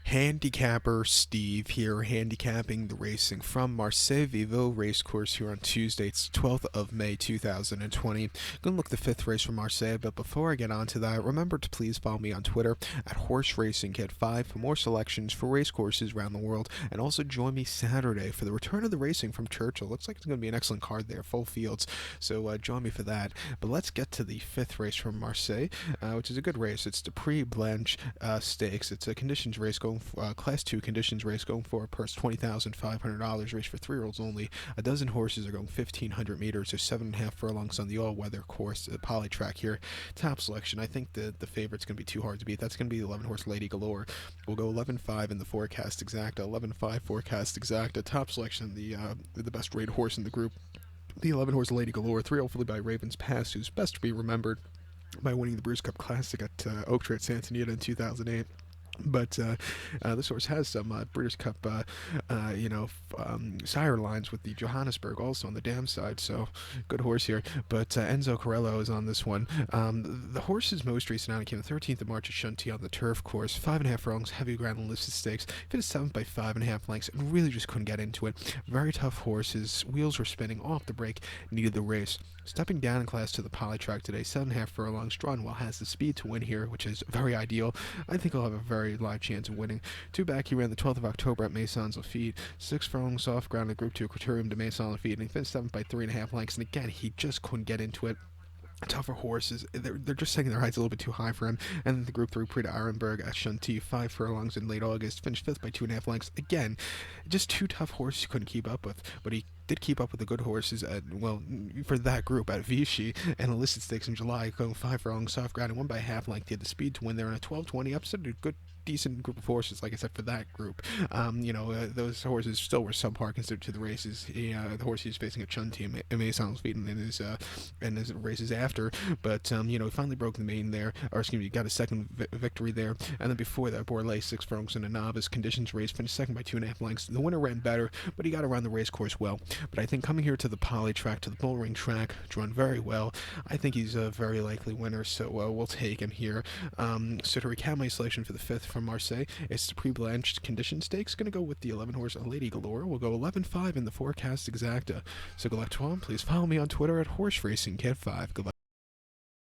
Handicapper Steve here, handicapping the racing from Marseille Vivaux Racecourse here on Tuesday. It's 12th of May 2020. Gonna look at the fifth race from Marseille, but before I get on to that, remember to please follow me on Twitter at Horse Racing Kid 5 for more selections for racecourses around the world, and also join me Saturday for the return of the racing from Churchill. Looks like it's gonna be an excellent card there, full fields. So join me for that. But let's get to the fifth race from Marseille, which is a good race. It's the PRIX Blanche Stakes. It's a conditions race going for, Class 2 conditions race going for a purse $20,500, race for 3-year-olds only. A dozen horses are going 1,500 meters, so 7.5 furlongs on the all-weather course, the poly track here. Top selection, I think the favorite's going to be too hard to beat. That's going to be the 11-horse Lady Galore. We'll go 11.5 in the forecast exacta, 11.5 forecast exacta. Top selection, the best rated horse in the group, the 11-horse Lady Galore, 3-year-old filly by Raven's Pass, who's best to be remembered by winning the Brews Cup Classic at Oak Tree at Santa Anita in 2008. But this horse has some Breeders' Cup, sire lines with the Johannesburg also on the dam side, so good horse here. But Enzo Corello is on this one. The horse's most recent outing came the 13th of March at Shunty on the turf course. 5.5 furlongs, heavy ground and listed stakes. Finished 7th by 5.5 lengths and really just couldn't get into it. Very tough horse. His wheels were spinning off the break, needed the race. Stepping down in class to the poly track today, 7.5 furlongs, drawn well, has the speed to win here, which is very ideal. I think he'll have a very live chance of winning. Two back, he ran the 12th of October at Maisons Lafitte. 6 furlongs soft ground at Group 2 Criterium de Maisons Lafitte, and he finished 7th by 3.5 lengths, and again, he just couldn't get into it. Tougher horses, they're just setting their heights a little bit too high for him. And then the Group 3 Prix d'Arenberg at Shunty, 5 furlongs in late August, finished 5th by 2.5 lengths. Again, just two tough horses you couldn't keep up with, but he did keep up with the good horses for that group at Vichy and Illicit Stakes in July, going 5 furlongs soft ground and 1 by half length. He had the speed to win there in a 12:20 upset. A good decent group of horses, like I said, for that group. Those horses still were subpar considered to the races. The horse he was facing at Shunty and Maisons Lafitte in his races after, but he finally broke the main there, or excuse me, got a second victory there. And then before that, Borlée, 6 furlongs in a novice conditions race, finished second by 2.5 lengths. The winner ran better, but he got around the race course well. But I think coming here to the poly track, to the bullring track, drawn very well, I think he's a very likely winner, so we'll take him here. So to recap my selection for the fifth from Marseille, it's the PRIX Blanche condition stakes. Going to go with the 11-horse Lady Galore. We'll go 11.5 in the forecast exacta. So good luck to all. Please follow me on Twitter at Horse Racing Kid 5. Good luck.